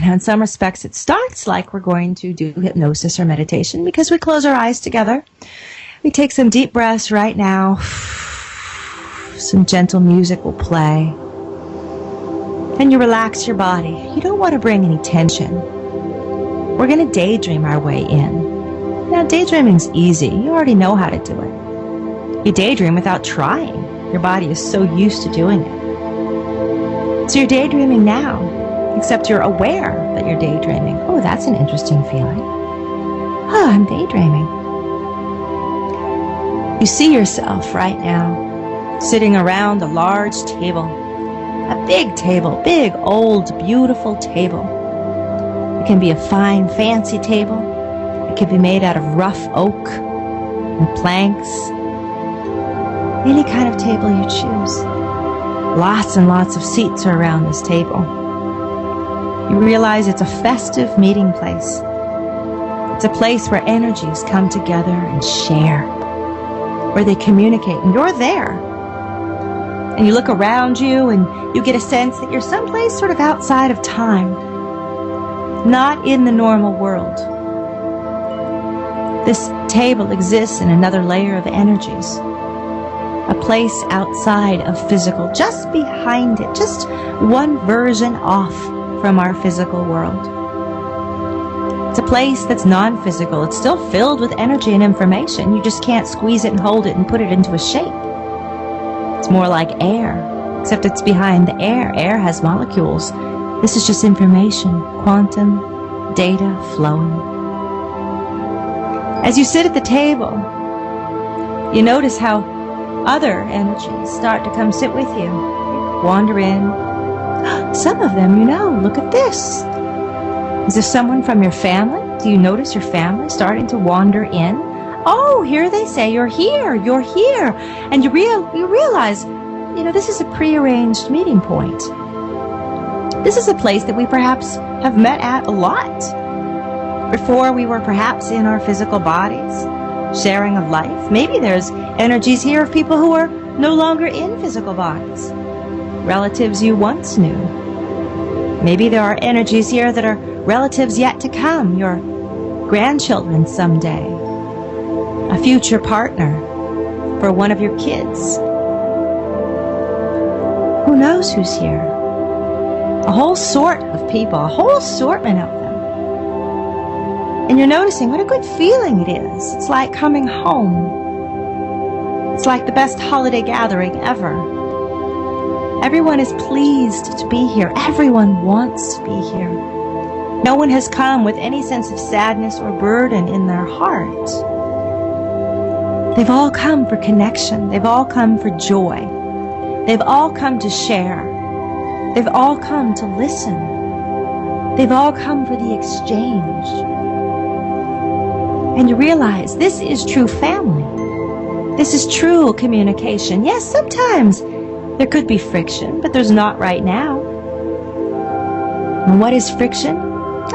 Now, in some respects, it starts like we're going to do hypnosis or meditation because we close our eyes together. We take some deep breaths right now. Some gentle music will play. And you relax your body. You don't want to bring any tension. We're going to daydream our way in. Now, daydreaming's easy. You already know how to do it. You daydream without trying. Your body is so used to doing it. So you're daydreaming now, except you're aware that you're daydreaming. Oh, that's an interesting feeling. Oh, I'm daydreaming. You see yourself right now sitting around a large table, a big table, big, old, beautiful table. It can be a fine, fancy table. It can be made out of rough oak and planks. Any kind of table you choose. Lots and lots of seats are around this table. You realize it's a festive meeting place. It's a place where energies come together and share, where they communicate, and you're there. And you look around you and you get a sense that you're someplace sort of outside of time, not in the normal world. This table exists in another layer of energies, a place outside of physical, just behind it, just one version off from our physical world. It's a place that's non-physical. It's still filled with energy and information. You just can't squeeze it and hold it and put it into a shape. It's more like air, except it's behind the air. Air has molecules. This is just information, quantum data flowing. As you sit at the table, you notice how other energies start to come sit with you, wander in. Some of them, you know, look at this. Is this someone from your family? Do you notice your family starting to wander in? Oh, here they say, you're here, you're here. And you realize, you know, this is a prearranged meeting point. This is a place that we perhaps have met at a lot. Before we were perhaps in our physical bodies, sharing of life. Maybe there's energies here of people who are no longer in physical bodies. Relatives you once knew. Maybe there are energies here that are relatives yet to come, your grandchildren someday, a future partner for one of your kids. Who knows who's here? A whole sort of people, a whole assortment of them. And you're noticing what a good feeling it is. It's like coming home. It's like the best holiday gathering ever. Everyone is pleased to be here. Everyone wants to be here. No one has come with any sense of sadness or burden in their heart. They've all come for connection. They've all come for joy. They've all come to share. They've all come to listen. They've all come for the exchange. And you realize this is true family. This is true communication. Yes, sometimes there could be friction, but there's not right now. And what is friction?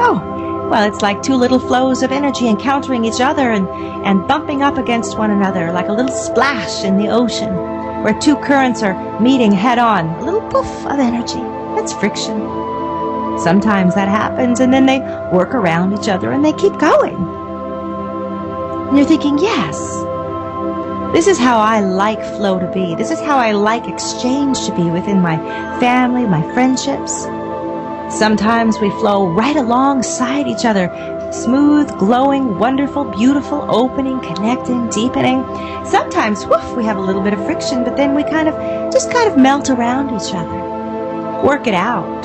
Oh, well, it's like two little flows of energy encountering each other and bumping up against one another, like a little splash in the ocean, where two currents are meeting head on. A little poof of energy. That's friction. Sometimes that happens, and then they work around each other and they keep going. And you're thinking, yes, this is how I like flow to be. This is how I like exchange to be within my family, my friendships. Sometimes we flow right alongside each other. Smooth, glowing, wonderful, beautiful, opening, connecting, deepening. Sometimes, woof, we have a little bit of friction, but then we just kind of melt around each other. Work it out.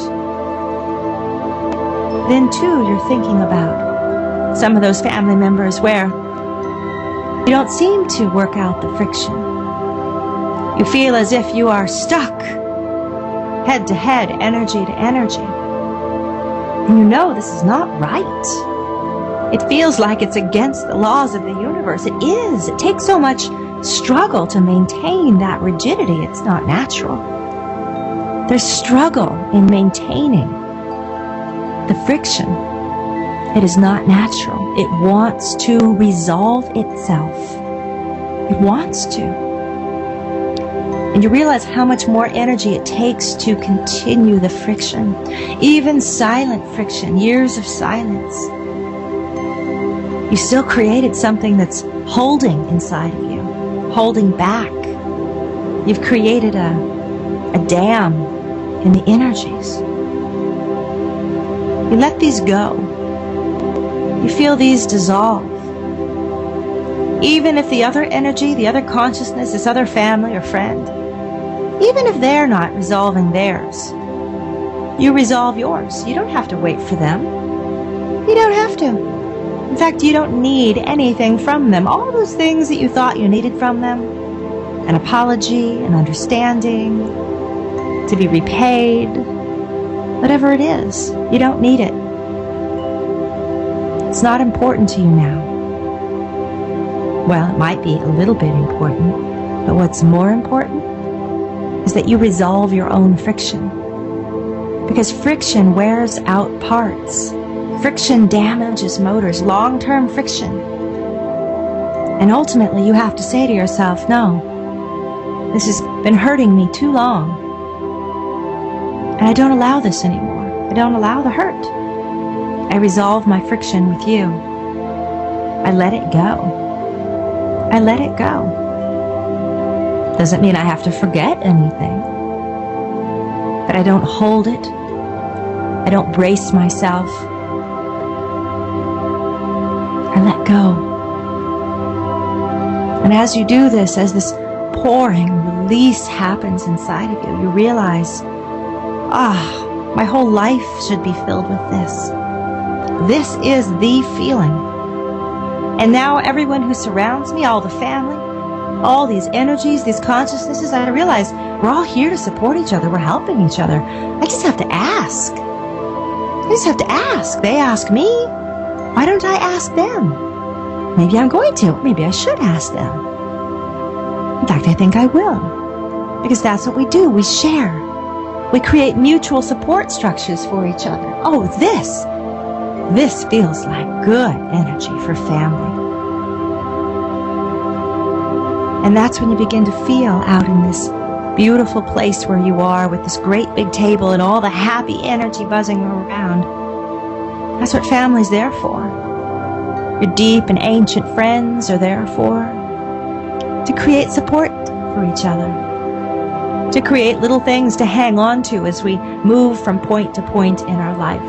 Then, too, you're thinking about some of those family members where you don't seem to work out the friction. You feel as if you are stuck, head to head, energy to energy. And you know this is not right. It feels like it's against the laws of the universe. It is. It takes so much struggle to maintain that rigidity. It's not natural. There's struggle in maintaining the friction. It is not natural. It wants to resolve itself. It wants to. And you realize how much more energy it takes to continue the friction, even silent friction, years of silence. You still created something that's holding inside of you, holding back. You've created a dam in the energies. You let these go. You feel these dissolve. Even if the other energy, the other consciousness, this other family or friend, even if they're not resolving theirs, you resolve yours. You don't have to wait for them. You don't have to. In fact, you don't need anything from them. All those things that you thought you needed from them, an apology, an understanding, to be repaid, whatever it is, you don't need it. It's not important to you now. Well, it might be a little bit important, but what's more important is that you resolve your own friction. Because friction wears out parts. Friction damages motors, long-term friction. And ultimately, you have to say to yourself, no, this has been hurting me too long. And I don't allow this anymore. I don't allow the hurt. I resolve my friction with you. I let it go. I let it go. Doesn't mean I have to forget anything. But I don't hold it. I don't brace myself. I let go. And as you do this, as this pouring release happens inside of you, you realize, my whole life should be filled with this. This is the feeling. And now everyone who surrounds me, all the family, all these energies, these consciousnesses, I realize we're all here to support each other. We're helping each other. I just have to ask. I just have to ask. They ask me. Why don't I ask them? Maybe I'm going to. Maybe I should ask them. In fact, I think I will. Because that's what we do. We share. We create mutual support structures for each other. Oh, this feels like good energy for family. And that's when you begin to feel out in this beautiful place where you are with this great big table and all the happy energy buzzing around. That's what family's there for. Your deep and ancient friends are there for. To create support for each other. To create little things to hang on to as we move from point to point in our life.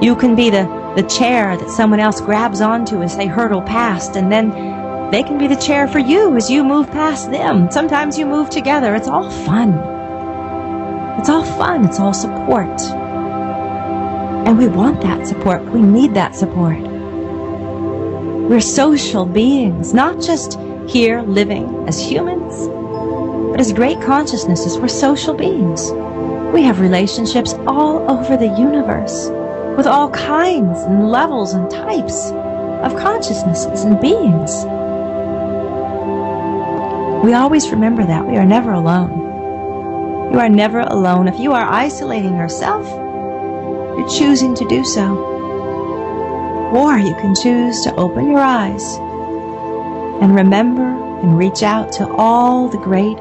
You can be the chair that someone else grabs onto as they hurtle past, and then they can be the chair for you as you move past them. Sometimes you move together. It's all fun. It's all fun. It's all support. And we want that support. We need that support. We're social beings, not just here living as humans, but as great consciousnesses. We're social beings. We have relationships all over the universe with all kinds and levels and types of consciousnesses and beings. We always remember that. We are never alone. You are never alone. If you are isolating yourself, you're choosing to do so. Or you can choose to open your eyes and remember and reach out to all the great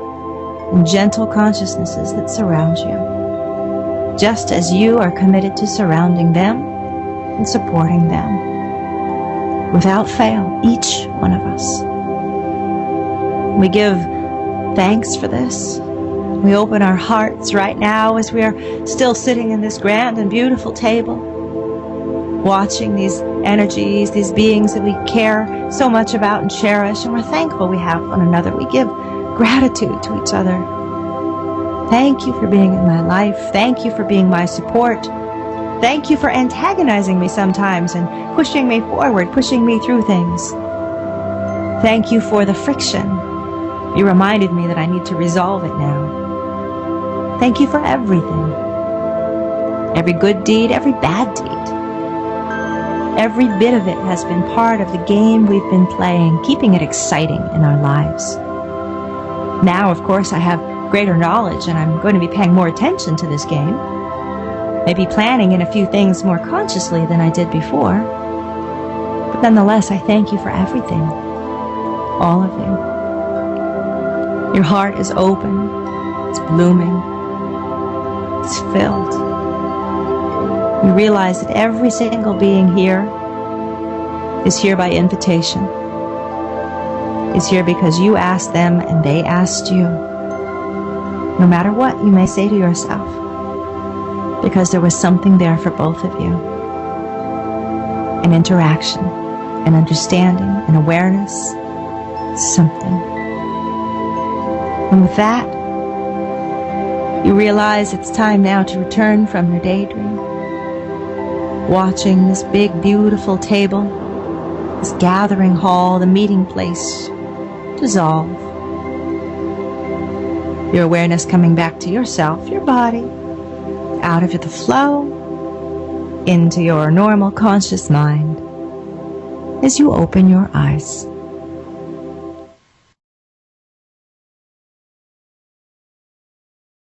and gentle consciousnesses that surround you, just as you are committed to surrounding them and supporting them. Without fail, each one of us. We give thanks for this. We open our hearts right now as we are still sitting in this grand and beautiful table, watching these energies, these beings that we care so much about and cherish, and we're thankful we have one another. We give gratitude to each other. Thank you for being in my life. Thank you for being my support. Thank you for antagonizing me sometimes and pushing me forward, pushing me through things. Thank you for the friction. You reminded me that I need to resolve it now. Thank you for everything. Every good deed, every bad deed. Every bit of it has been part of the game we've been playing, keeping it exciting in our lives. Now, of course, I have greater knowledge and I'm going to be paying more attention to this game. Maybe planning in a few things more consciously than I did before. But nonetheless, I thank you for everything. All of you. Your heart is open, it's blooming, it's filled. You realize that every single being here is here by invitation. Is here because you asked them and they asked you. No matter what you may say to yourself, because there was something there for both of you. An interaction, an understanding, an awareness, something. And with that, you realize it's time now to return from your daydream, watching this big, beautiful table, this gathering hall, the meeting place, dissolve. Your awareness coming back to yourself, your body, out of the flow, into your normal conscious mind as you open your eyes.